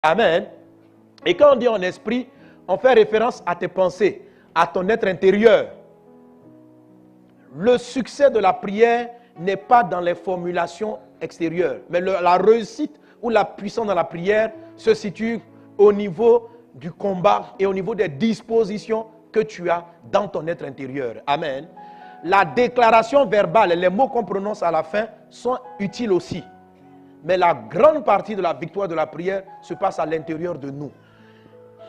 Amen. Et quand on dit en esprit, on fait référence à tes pensées, à ton être intérieur. Le succès de la prière n'est pas dans les formulations extérieures, mais la réussite ou la puissance dans la prière se situe au niveau du combat et au niveau des dispositions que tu as dans ton être intérieur. Amen. La déclaration verbale, les mots qu'on prononce à la fin sont utiles aussi. Mais la grande partie de la victoire de la prière se passe à l'intérieur de nous.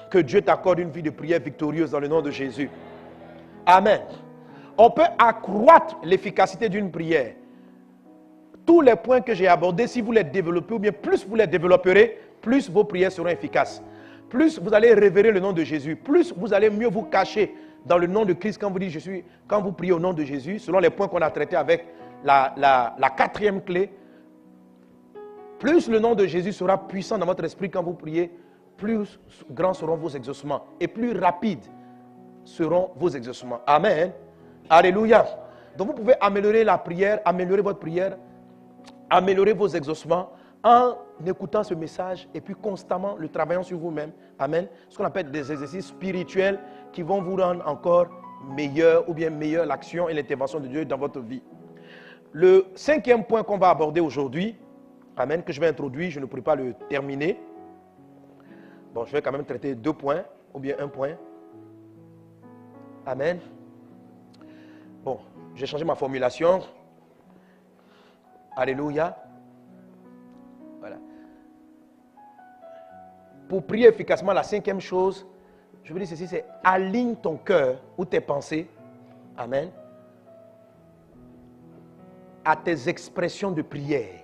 Que Dieu t'accorde une vie de prière victorieuse dans le nom de Jésus. Amen. On peut accroître l'efficacité d'une prière. Tous les points que j'ai abordés, si vous les développez, ou bien plus vous les développerez, plus vos prières seront efficaces. Plus vous allez révérer le nom de Jésus, plus vous allez mieux vous cacher dans le nom de Christ quand vous dites quand vous priez au nom de Jésus, selon les points qu'on a traités avec la quatrième clé. Plus le nom de Jésus sera puissant dans votre esprit quand vous priez, plus grands seront vos exaucements et plus rapides seront vos exaucements. Amen. Alléluia. Donc vous pouvez améliorer la prière, améliorer votre prière, améliorer vos exaucements en écoutant ce message et puis constamment le travaillant sur vous-même. Amen. Ce qu'on appelle des exercices spirituels qui vont vous rendre encore meilleur ou bien meilleure l'action et l'intervention de Dieu dans votre vie. Le cinquième point qu'on va aborder aujourd'hui, amen, que je vais introduire, je ne pourrai pas le terminer. Bon, je vais quand même traiter 2 points ou bien 1 point. Amen. Bon, j'ai changé ma formulation. Alléluia. Voilà. Pour prier efficacement, la 5e chose, je veux dire ceci, c'est aligne ton cœur ou tes pensées, amen, à tes expressions de prière.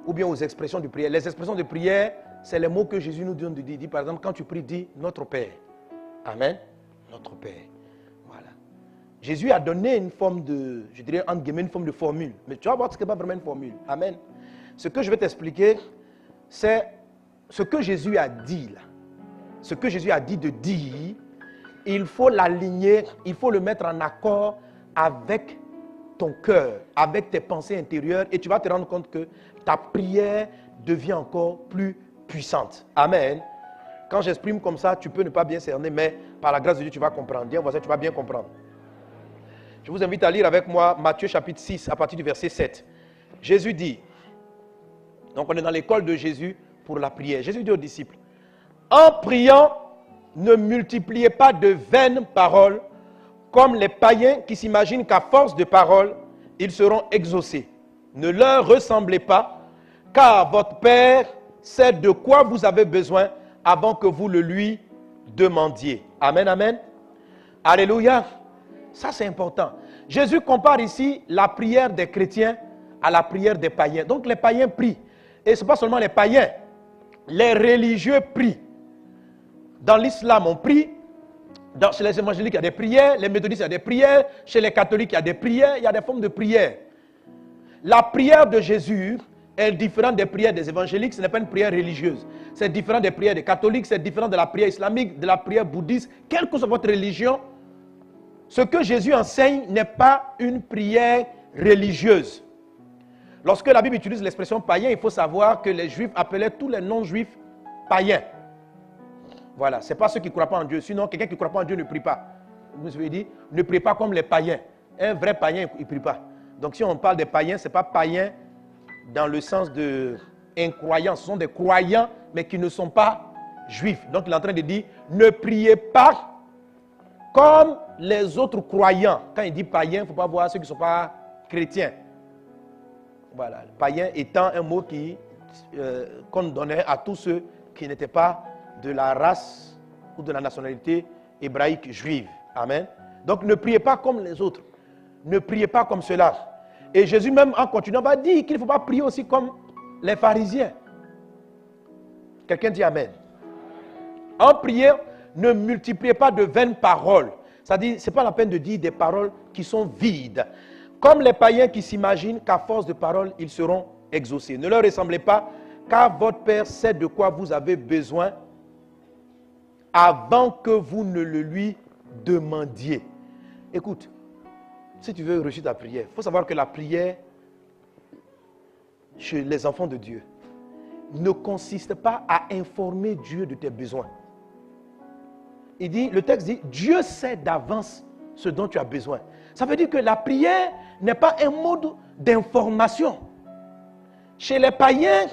Ou bien aux expressions de prière. Les expressions de prière, c'est les mots que Jésus nous donne de dire. Par exemple, quand tu pries, dis notre Père. Amen. Notre Père. Voilà. Jésus a donné une forme de, je dirais entre guillemets, une forme de formule. Mais tu vas voir que ce n'est pas vraiment une formule. Amen. Ce que je vais t'expliquer, c'est ce que Jésus a dit là. Ce que Jésus a dit de dire, il faut l'aligner, il faut le mettre en accord avec ton cœur, avec tes pensées intérieures, et tu vas te rendre compte que ta prière devient encore plus puissante. Amen. Quand j'exprime comme ça, tu peux ne pas bien cerner, mais par la grâce de Dieu, tu vas comprendre. Dis, voisin, tu vas bien comprendre. Je vous invite à lire avec moi Matthieu chapitre 6, à partir du verset 7. Jésus dit, donc on est dans l'école de Jésus pour la prière. Jésus dit aux disciples, en priant, ne multipliez pas de vaines paroles, comme les païens qui s'imaginent qu'à force de paroles, ils seront exaucés. Ne leur ressemblez pas, car votre Père sait de quoi vous avez besoin avant que vous le lui demandiez. Amen, amen. Alléluia. Ça, c'est important. Jésus compare ici la prière des chrétiens à la prière des païens. Donc, les païens prient. Et ce n'est pas seulement les païens. Les religieux prient. Dans l'islam, on prie. Chez les évangéliques, il y a des prières. Les méthodistes, il y a des prières. Chez les catholiques, il y a des prières. Il y a des formes de prières. La prière de Jésus est différente des prières des évangéliques. Ce n'est pas une prière religieuse. C'est différent des prières des catholiques. C'est différent de la prière islamique, de la prière bouddhiste. Quelle que soit votre religion, ce que Jésus enseigne n'est pas une prière religieuse. Lorsque la Bible utilise l'expression païen, il faut savoir que les Juifs appelaient tous les non-Juifs païens. Voilà, ce n'est pas ceux qui ne croient pas en Dieu. Sinon, quelqu'un qui ne croit pas en Dieu ne prie pas. Vous avez dit, ne prie pas comme les païens. Un vrai païen, il ne prie pas. Donc si on parle des païens, ce n'est pas païen dans le sens de incroyants. Ce sont des croyants, mais qui ne sont pas juifs. Donc il est en train de dire, ne priez pas comme les autres croyants. Quand il dit païen, il ne faut pas voir ceux qui ne sont pas chrétiens. Voilà, païen étant un mot qu'on donnait à tous ceux qui n'étaient pas de la race ou de la nationalité hébraïque juive. Amen. Donc ne priez pas comme les autres. Ne priez pas comme cela. Et Jésus même en continuant va dire qu'il ne faut pas prier aussi comme les pharisiens. Quelqu'un dit Amen. En prière, ne multipliez pas de vaines paroles. C'est-à-dire, ce n'est pas la peine de dire des paroles qui sont vides. Comme les païens qui s'imaginent qu'à force de paroles, ils seront exaucés. Ne leur ressemblez pas, car votre Père sait de quoi vous avez besoin avant que vous ne le lui demandiez. Écoute, si tu veux réussir ta prière, il faut savoir que la prière chez les enfants de Dieu ne consiste pas à informer Dieu de tes besoins. Il dit, le texte dit, Dieu sait d'avance ce dont tu as besoin. Ça veut dire que la prière n'est pas un mode d'information. Chez les païens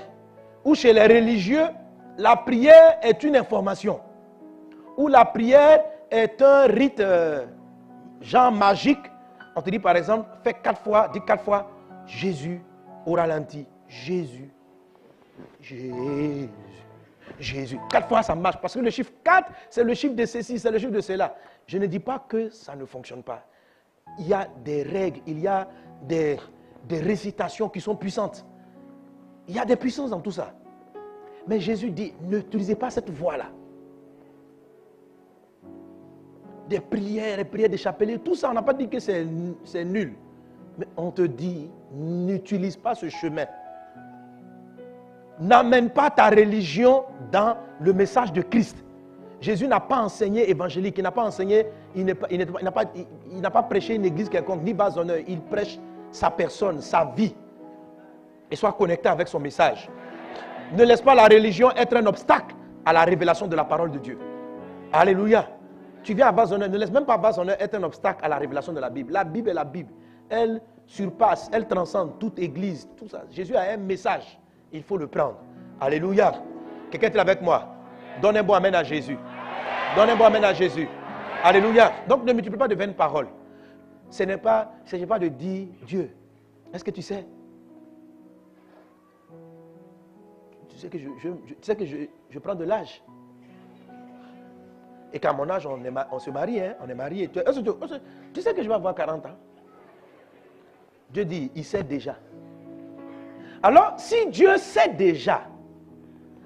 ou chez les religieux, la prière est une information. Ou la prière est un rite genre magique. On te dit par exemple, fais 4 fois, dis 4 fois, Jésus au ralenti. Jésus. Jésus. Jésus. 4 fois ça marche. Parce que le chiffre 4, c'est le chiffre de ceci, c'est le chiffre de cela. Je ne dis pas que ça ne fonctionne pas. Il y a des règles, il y a des récitations qui sont puissantes. Il y a des puissances dans tout ça. Mais Jésus dit, n'utilisez pas cette voie-là. Des prières des chapelets, tout ça, on n'a pas dit que c'est nul. Mais on te dit, n'utilise pas ce chemin. N'amène pas ta religion dans le message de Christ. Jésus n'a pas enseigné évangélique, il n'a pas enseigné, il n'a pas prêché une église quelconque, ni bas honneur. Il prêche sa personne, sa vie. Et soit connecté avec son message. Ne laisse pas la religion être un obstacle à la révélation de la parole de Dieu. Alléluia. Tu viens à bas honneur, ne laisse même pas bas honneur être un obstacle à la révélation de la Bible. La Bible est la Bible. Elle surpasse, elle transcende toute église, tout ça. Jésus a un message. Il faut le prendre. Alléluia. Quelqu'un est avec moi? Donne un bon amen à Jésus. Donne un bon amen à Jésus. Alléluia. Donc ne multiplie pas de vaines paroles. Ce n'est pas, il ne s'agit pas de dire Dieu. Est-ce que tu sais? Tu sais que je prends de l'âge. Et qu'à mon âge, on se marie, hein? On est marié. Tu sais que je vais avoir 40 ans? Dieu dit, il sait déjà. Alors, si Dieu sait déjà,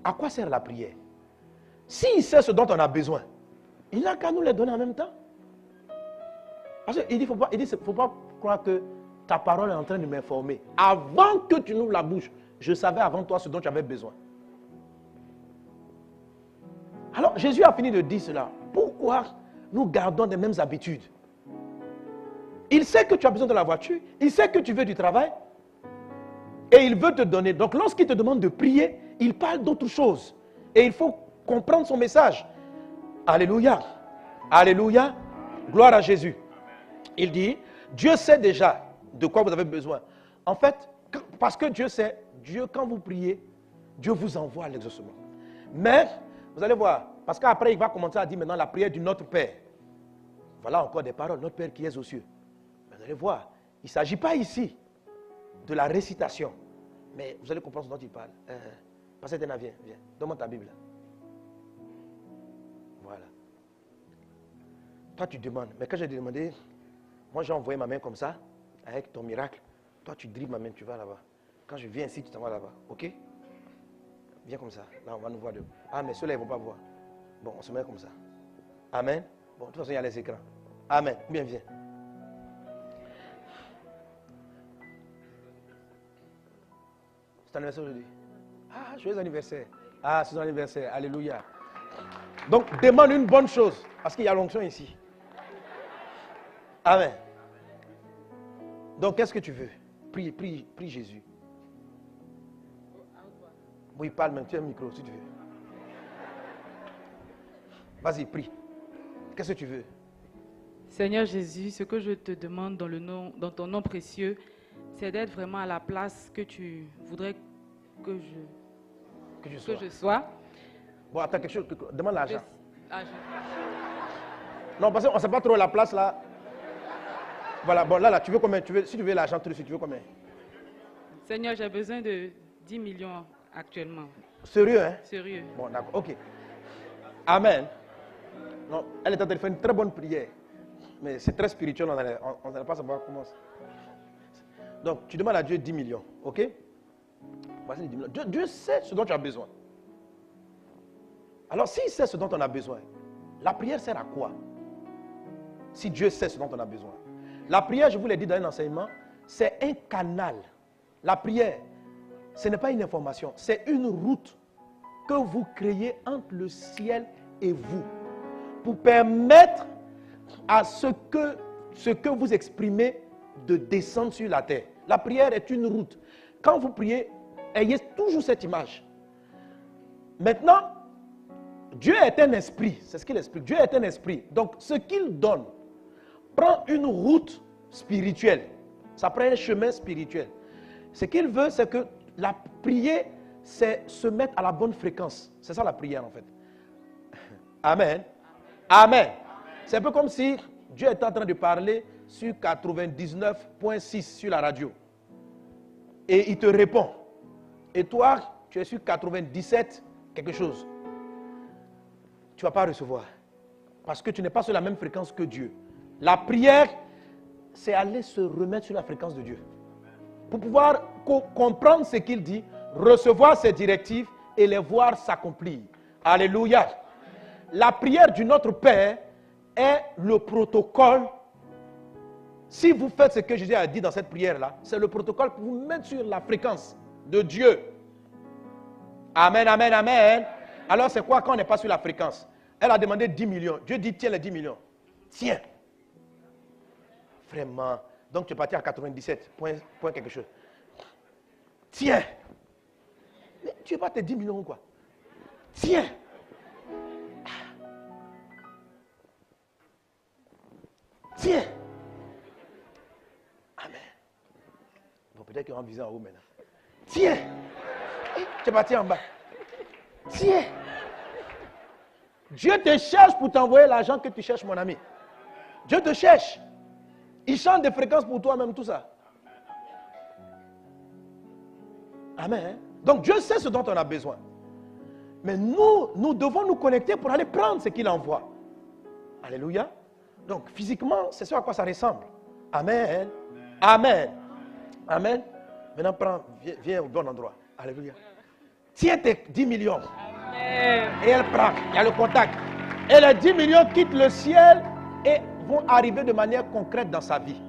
à quoi sert la prière? S'il sait ce dont on a besoin, il n'a qu'à nous les donner en même temps. Parce qu'il dit, faut pas croire que ta parole est en train de m'informer. Avant que tu n'ouvres la bouche, je savais avant toi ce dont tu avais besoin. Alors, Jésus a fini de dire cela. Pourquoi nous gardons les mêmes habitudes? Il sait que tu as besoin de la voiture, il sait que tu veux du travail, et il veut te donner. Donc, lorsqu'il te demande de prier, il parle d'autre chose. Et il faut comprendre son message. Alléluia. Alléluia. Gloire à Jésus. Il dit, Dieu sait déjà de quoi vous avez besoin. En fait, parce que Dieu sait, Dieu, quand vous priez, Dieu vous envoie l'exaucement. Mais, vous allez voir, parce qu'après, il va commencer à dire maintenant la prière du Notre Père. Voilà encore des paroles, Notre Père qui est aux cieux. Vous allez voir, il ne s'agit pas ici de la récitation. Mais vous allez comprendre ce dont il parle. Pasteur Tena, viens. Donne-moi ta Bible. Voilà. Toi, tu demandes. Mais quand j'ai demandé, moi, j'ai envoyé ma main comme ça, avec ton miracle. Toi, tu dribbles ma main, tu vas là-bas. Quand je viens ici, tu t'en vas là-bas. OK? Viens comme ça. Là, on va nous voir. Ah, mais ceux-là, ils ne vont pas voir. Bon, on se met comme ça. Amen. Bon, de toute façon, il y a les écrans. Amen. Bien, viens. C'est ton anniversaire aujourd'hui. Ah, joyeux anniversaire. Ah, c'est ton anniversaire. Alléluia. Donc, demande une bonne chose. Parce qu'il y a l'onction ici. Amen. Donc, qu'est-ce que tu veux? Prie Jésus. Oui, parle même. Tu as un micro si tu veux. Vas-y, prie. Qu'est-ce que tu veux? Seigneur Jésus, ce que je te demande dans ton nom précieux, c'est d'être vraiment à la place que tu voudrais que je sois. Bon, attends, quelque chose. Demande l'argent. Non, parce qu'on ne sait pas trop la place là. Voilà, bon, là, tu veux combien? Si tu veux l'argent tout de suite, tu veux combien? Seigneur, j'ai besoin de 10 millions actuellement. Sérieux, hein? Sérieux. Bon, d'accord, ok. Amen. Non, elle est en train de faire une très bonne prière. Mais c'est très spirituel, on n'allait pas savoir comment. Donc, tu demandes à Dieu 10 millions, ok? Voici les 10 millions. Dieu sait ce dont tu as besoin. Alors, s'il sait ce dont on a besoin, la prière sert à quoi? Si Dieu sait ce dont on a besoin. La prière, je vous l'ai dit dans un enseignement, c'est un canal. La prière, ce n'est pas une information, c'est une route que vous créez entre le ciel et vous pour permettre à ce que vous exprimez de descendre sur la terre. La prière est une route. Quand vous priez, ayez toujours cette image. Maintenant, Dieu est un esprit. C'est ce qu'il explique. Dieu est un esprit. Donc, ce qu'il donne prend une route spirituelle. Ça prend un chemin spirituel. Ce qu'il veut, c'est que la prière, c'est se mettre à la bonne fréquence. C'est ça la prière, en fait. Amen. Amen. C'est un peu comme si Dieu est en train de parler sur 99.6 sur la radio. Et il te répond. Et toi, tu es sur 97 quelque chose. Tu ne vas pas recevoir. Parce que tu n'es pas sur la même fréquence que Dieu. La prière, c'est aller se remettre sur la fréquence de Dieu. Pour pouvoir comprendre ce qu'il dit, recevoir ses directives et les voir s'accomplir. Alléluia. La prière du Notre Père est le protocole. Si vous faites ce que Jésus a dit dans cette prière-là, c'est le protocole pour vous mettre sur la fréquence de Dieu. Amen, amen, amen. Alors c'est quoi quand on n'est pas sur la fréquence? Elle a demandé 10 millions. Dieu dit, tiens les 10 millions. Tiens. Vraiment. Donc tu es parti à 97, point quelque chose. Tiens. Mais tu n'es pas tes 10 millions ou quoi? Tiens. Tiens. Amen. Bon, peut-être qu'ils vont viser en haut maintenant. Tiens. Tu es parti en bas. Tiens. Dieu te cherche pour t'envoyer l'argent que tu cherches, mon ami. Dieu te cherche. Il change de fréquence pour toi-même, tout ça. Amen. Donc Dieu sait ce dont on a besoin. Mais nous devons nous connecter pour aller prendre ce qu'il envoie. Alléluia. Donc physiquement, c'est ce à quoi ça ressemble. Amen. Amen. Amen. Maintenant, viens au bon endroit. Alléluia. Tiens tes 10 millions. Amen. Et elle prend. Il y a le contact. Et les 10 millions quittent le ciel et vont arriver de manière concrète dans sa vie.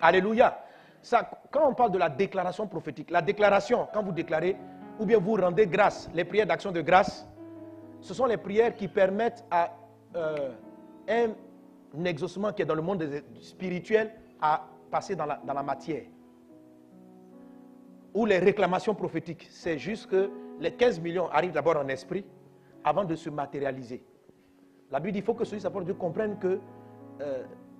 Alléluia. Ça, quand on parle de la déclaration prophétique, la déclaration, quand vous déclarez, ou bien vous rendez grâce, les prières d'action de grâce, ce sont les prières qui permettent à un exaucement qui est dans le monde spirituel à passer dans la matière. Ou les réclamations prophétiques, c'est juste que les 15 millions arrivent d'abord en esprit avant de se matérialiser. La Bible dit qu'il faut que celui qui Dieu comprenne que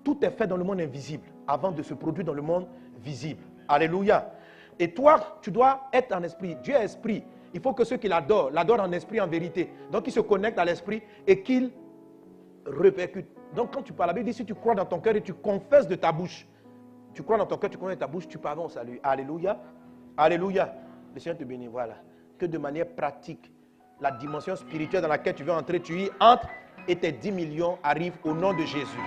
tout est fait dans le monde invisible avant de se produire dans le monde visible. Alléluia. Et toi, tu dois être en esprit. Dieu est esprit. Il faut que ceux qui l'adorent en esprit, en vérité. Donc, ils se connectent à l'esprit et qu'ils répercutent. Donc, quand tu parles, la Bible dit si tu crois dans ton cœur et tu confesses de ta bouche, tu crois dans ton cœur, tu connais ta bouche, tu parles au salut. Alléluia. Alléluia. Le Seigneur te bénit. Voilà. Que de manière pratique, la dimension spirituelle dans laquelle tu veux entrer, tu y entres et tes 10 millions arrivent au nom de Jésus.